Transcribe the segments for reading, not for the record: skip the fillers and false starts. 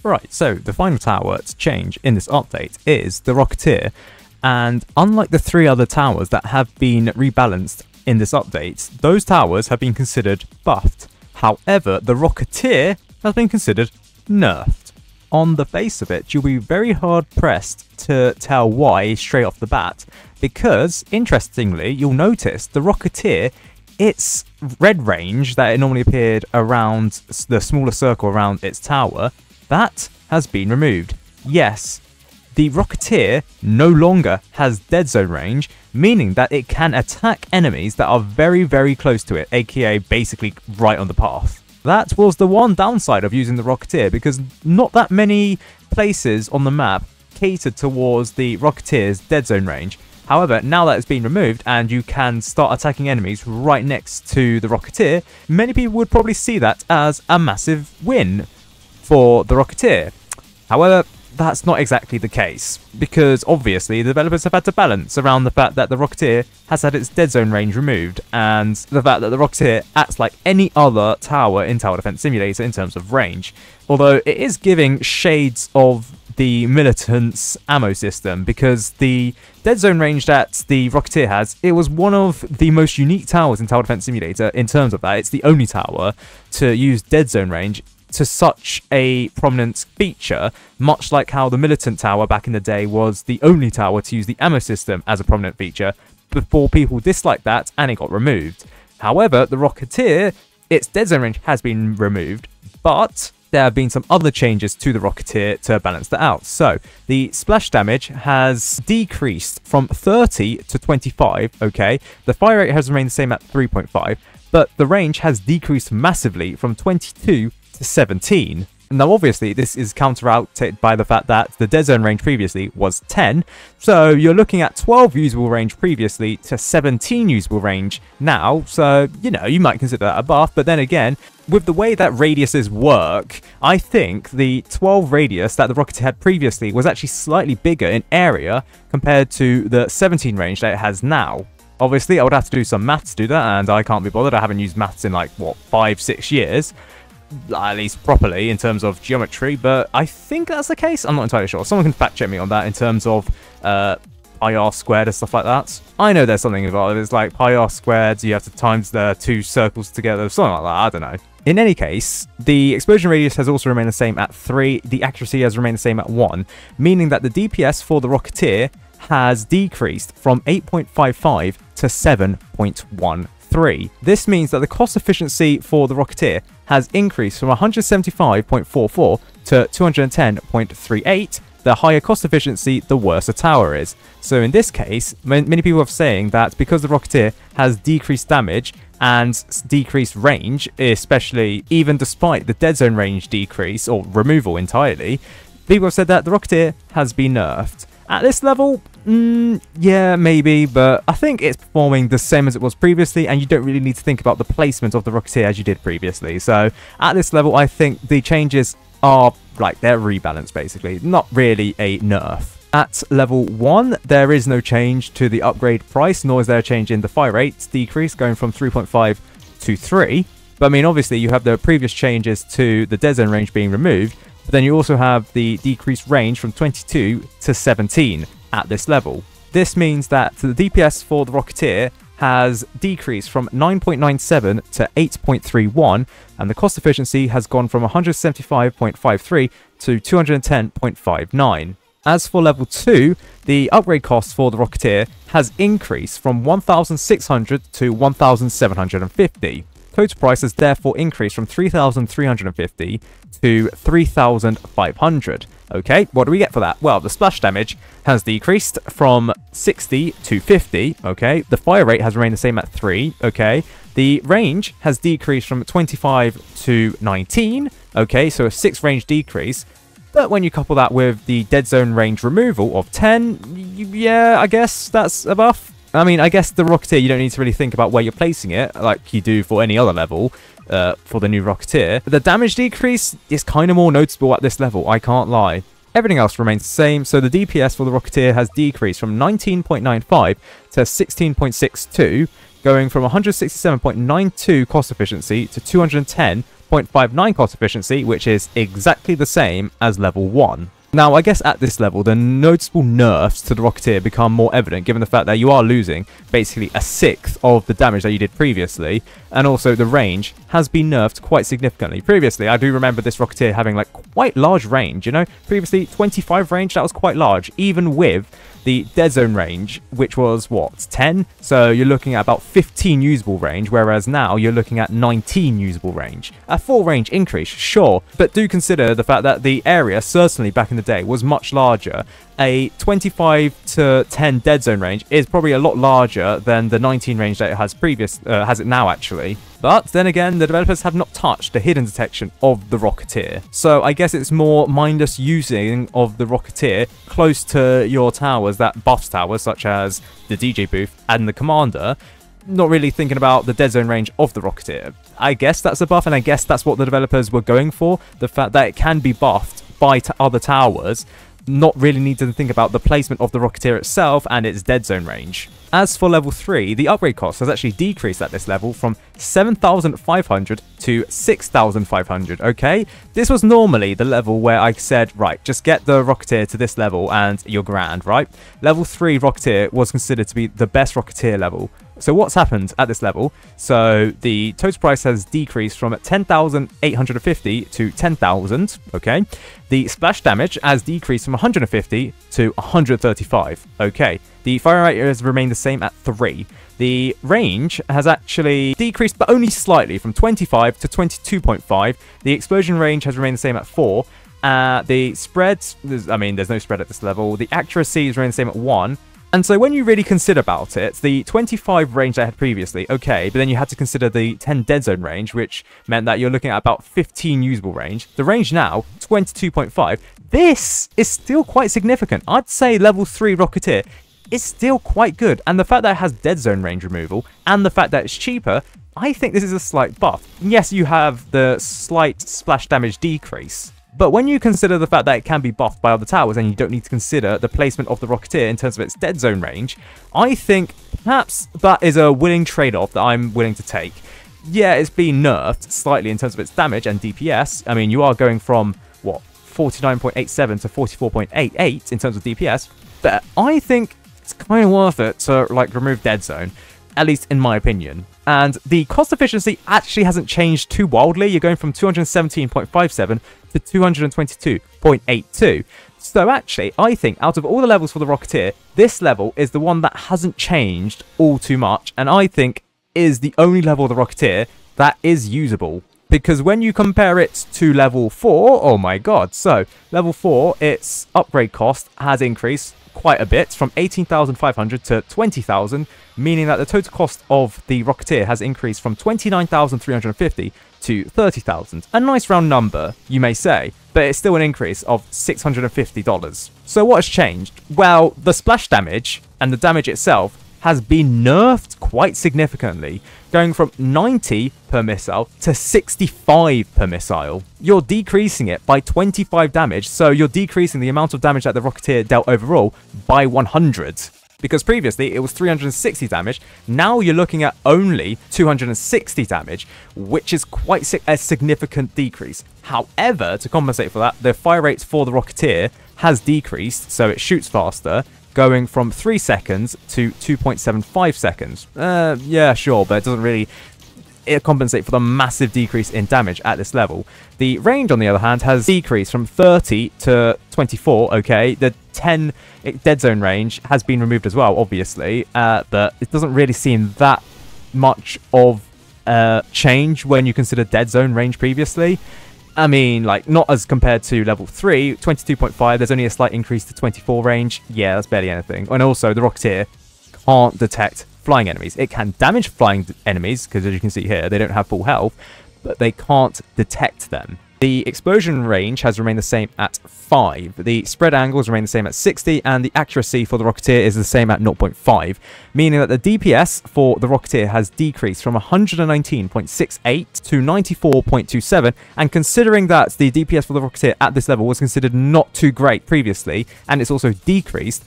Right, so the final tower to change in this update is the Rocketeer, and unlike the 3 other towers that have been rebalanced in this update, those towers have been considered buffed. However, the Rocketeer has been considered nerfed. On the face of it, you'll be very hard pressed to tell why straight off the bat, because interestingly, you'll notice the Rocketeer, its red range that it normally appeared around the smaller circle around its tower, that has been removed. Yes, the Rocketeer no longer has dead zone range, meaning that it can attack enemies that are very, very close to it, aka basically right on the path. That was the one downside of using the Rocketeer, because not that many places on the map catered towards the Rocketeer's dead zone range. However, now that it's been removed and you can start attacking enemies right next to the Rocketeer, many people would probably see that as a massive win for the Rocketeer. However, that's not exactly the case, because obviously the developers have had to balance around the fact that the Rocketeer has had its dead zone range removed, and the fact that the Rocketeer acts like any other tower in Tower Defense Simulator in terms of range. Although it is giving shades of the Militant's ammo system, because the dead zone range that the Rocketeer has, it was one of the most unique towers in Tower Defense Simulator in terms of that. It's the only tower to use dead zone range to such a prominent feature, much like how the Militant Tower back in the day was the only tower to use the ammo system as a prominent feature before people disliked that and it got removed. However, the Rocketeer, its dead zone range has been removed, but there have been some other changes to the Rocketeer to balance that out. So, the splash damage has decreased from 30 to 25, okay? The fire rate has remained the same at 3.5, but the range has decreased massively from 22 to 17. Now obviously this is counteracted by the fact that the dead zone range previously was 10, so you're looking at 12 usable range previously to 17 usable range now, so you know, you might consider that a buff, but then again, with the way that radiuses work, I think the 12 radius that the Rocketeer had previously was actually slightly bigger in area compared to the 17 range that it has now. Obviously I would have to do some maths to do that, and I can't be bothered. I haven't used maths in like, what, 5-6 years? At least properly in terms of geometry, but I think that's the case. I'm not entirely sure. Someone can fact check me on that in terms of pi r squared and stuff like that. I know there's something about it. It's like pi r squared, so you have to times the 2 circles together, something like that. I don't know. In any case, the explosion radius has also remained the same at 3. The accuracy has remained the same at 1, meaning that the DPS for the Rocketeer has decreased from 8.55 to 7.13. This means that the cost efficiency for the Rocketeer has increased from 175.44 to 210.38. The higher cost efficiency, the worse a tower is. So in this case, many people are saying that because the Rocketeer has decreased damage and decreased range, especially even despite the dead zone range decrease or removal entirely, people have said that the Rocketeer has been nerfed. At this level, yeah, maybe, but I think it's performing the same as it was previously, and you don't really need to think about the placement of the Rocketeer as you did previously. So at this level, I think the changes are like they're rebalanced basically, not really a nerf. At level 1, there is no change to the upgrade price, nor is there a change in the fire rate decrease going from 3.5 to 3. But I mean, obviously you have the previous changes to the dead zone range being removed, but then you also have the decreased range from 22 to 17 at this level. This means that the DPS for the Rocketeer has decreased from 9.97 to 8.31, and the cost efficiency has gone from 175.53 to 210.59. As for level 2, the upgrade cost for the Rocketeer has increased from 1,600 to 1,750. Total price has therefore increased from 3,350 to 3,500. Okay, what do we get for that? Well, the splash damage has decreased from 60 to 50. Okay, the fire rate has remained the same at 3. Okay, the range has decreased from 25 to 19. Okay, so a 6 range decrease. But when you couple that with the dead zone range removal of 10, yeah, I guess that's a buff. I mean, I guess the Rocketeer, you don't need to really think about where you're placing it, like you do for any other level, for the new Rocketeer. The damage decrease is kind of more noticeable at this level, I can't lie. Everything else remains the same, so the DPS for the Rocketeer has decreased from 19.95 to 16.62, going from 167.92 cost efficiency to 210.59. 6.59 cost efficiency, which is exactly the same as level 1. Now, I guess at this level, the noticeable nerfs to the Rocketeer become more evident, given the fact that you are losing basically a sixth of the damage that you did previously, and also the range has been nerfed quite significantly. Previously, I do remember this Rocketeer having like quite large range, you know? Previously, 25 range, that was quite large, even with the dead zone range, which was, what, 10? So you're looking at about 15 usable range, whereas now you're looking at 19 usable range. A full range increase, sure, but do consider the fact that the area, certainly back in the day, was much larger. A 25 to 10 dead zone range is probably a lot larger than the 19 range that it has it now, actually. But then again, the developers have not touched the hidden detection of the Rocketeer. So I guess it's more mindless using of the Rocketeer close to your towers that buffs towers, such as the DJ booth and the commander, not really thinking about the dead zone range of the Rocketeer. I guess that's a buff, and I guess that's what the developers were going for, the fact that it can be buffed by other towers, not really needing to think about the placement of the Rocketeer itself and its dead zone range. As for level 3, the upgrade cost has actually decreased at this level from 7,500 to 6,500, okay? This was normally the level where I said, right, just get the Rocketeer to this level and you're grand, right? Level 3 Rocketeer was considered to be the best Rocketeer level. So what's happened at this level? So the total price has decreased from 10,850 to 10,000, okay? The splash damage has decreased from 150 to 135, okay? The fire rate has remained the same at 3. The range has actually decreased, but only slightly, from 25 to 22.5. The explosion range has remained the same at 4. The spread, there's no spread at this level. The accuracy has remained the same at 1. And so when you really consider about it, the 25 range I had previously, okay, but then you had to consider the 10 dead zone range, which meant that you're looking at about 15 usable range. The range now, 22.5. This is still quite significant. I'd say level 3 Rocketeer is still quite good. And the fact that it has dead zone range removal, and the fact that it's cheaper, I think this is a slight buff. Yes, you have the slight splash damage decrease, but when you consider the fact that it can be buffed by other towers and you don't need to consider the placement of the Rocketeer in terms of its dead zone range, I think perhaps that is a willing trade-off that I'm willing to take. Yeah, it's been nerfed slightly in terms of its damage and DPS. I mean, you are going from, what, 49.87 to 44.88 in terms of DPS, but I think it's kind of worth it to, like, remove dead zone, at least in my opinion. And the cost efficiency actually hasn't changed too wildly. You're going from 217.57 to 222.82. So actually, I think out of all the levels for the Rocketeer, this level is the one that hasn't changed all too much, and I think is the only level of the Rocketeer that is usable. Because when you compare it to level 4, oh my god, so level 4, its upgrade cost has increased quite a bit, from 18,500 to 20,000, meaning that the total cost of the Rocketeer has increased from 29,350 to 30,000. A nice round number, you may say, but it's still an increase of $650. So what has changed? Well, the splash damage and the damage itself has been nerfed quite significantly, going from 90 per missile to 65 per missile. You're decreasing it by 25 damage, so you're decreasing the amount of damage that the Rocketeer dealt overall by 100. Because previously it was 360 damage, now you're looking at only 260 damage, which is quite a significant decrease. However, to compensate for that, the fire rate for the Rocketeer has decreased, so it shoots faster, going from 3 seconds to 2.75 seconds. Yeah, sure, but it doesn't really compensate for the massive decrease in damage at this level. The range, on the other hand, has decreased from 30 to 24, okay? The 10 dead zone range has been removed as well, obviously, but it doesn't really seem that much of a change when you consider dead zone range previously. I mean, like, not as compared to level 3, 22.5, there's only a slight increase to 24 range. Yeah, that's barely anything. And also, the Rocketeer can't detect flying enemies. It can damage flying enemies, because as you can see here, they don't have full health, but they can't detect them. The explosion range has remained the same at 5. The spread angles remain the same at 60, and the accuracy for the Rocketeer is the same at 0.5, meaning that the DPS for the Rocketeer has decreased from 119.68 to 94.27, and considering that the DPS for the Rocketeer at this level was considered not too great previously, and it's also decreased,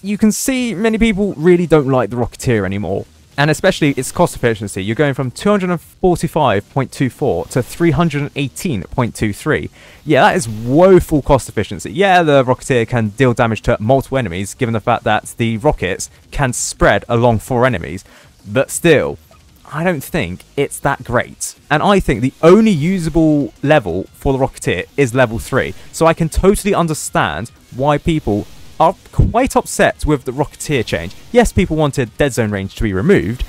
you can see many people really don't like the Rocketeer anymore. And especially its cost efficiency, you're going from 245.24 to 318.23. Yeah, that is woeful cost efficiency. Yeah, the Rocketeer can deal damage to multiple enemies, given the fact that the rockets can spread along 4 enemies. But still, I don't think it's that great. And I think the only usable level for the Rocketeer is level 3. So I can totally understand why people are quite upset with the Rocketeer change. Yes, people wanted dead zone range to be removed,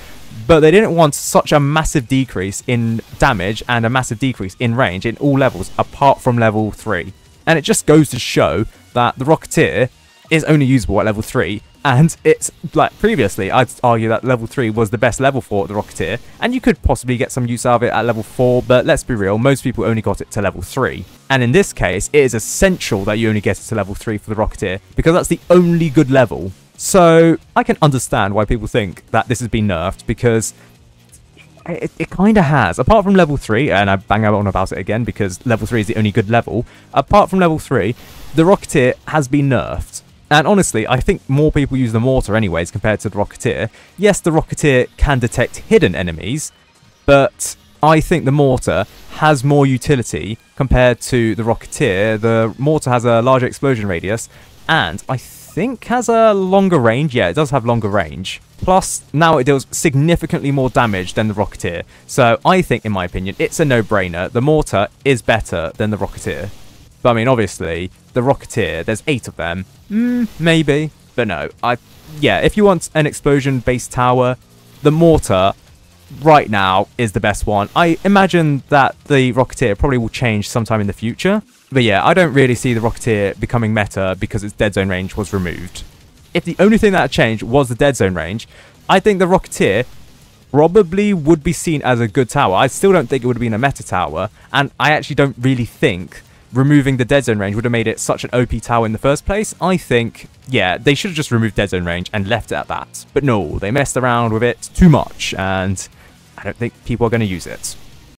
but they didn't want such a massive decrease in damage and a massive decrease in range in all levels apart from level 3. And it just goes to show that the Rocketeer is only usable at level 3, and it's like previously I'd argue that level 3 was the best level for the Rocketeer, and you could possibly get some use out of it at level 4, but let's be real, most people only got it to level 3. And in this case, it is essential that you only get it to level 3 for the Rocketeer, because that's the only good level. So I can understand why people think that this has been nerfed, because it kind of has. Apart from level 3, and I bang on about it again because level 3 is the only good level, apart from level 3, the Rocketeer has been nerfed. And honestly, I think more people use the Mortar anyways compared to the Rocketeer. Yes, the Rocketeer can detect hidden enemies, but I think the Mortar has more utility compared to the Rocketeer. The Mortar has a larger explosion radius, and I think has a longer range. Yeah, it does have longer range. Plus, now it deals significantly more damage than the Rocketeer. So I think, in my opinion, it's a no-brainer. The Mortar is better than the Rocketeer. But I mean, obviously, the Rocketeer, there's 8 of them. Maybe. But no, yeah, if you want an explosion-based tower, the Mortar right now is the best one. I imagine that the Rocketeer probably will change sometime in the future. But yeah, I don't really see the Rocketeer becoming meta because its dead zone range was removed. If the only thing that had changed was the dead zone range, I think the Rocketeer probably would be seen as a good tower. I still don't think it would have been a meta tower, and I actually don't really think removing the dead zone range would have made it such an OP tower in the first place. I think, yeah, they should have just removed dead zone range and left it at that. But no, they messed around with it too much, and I don't think people are going to use it.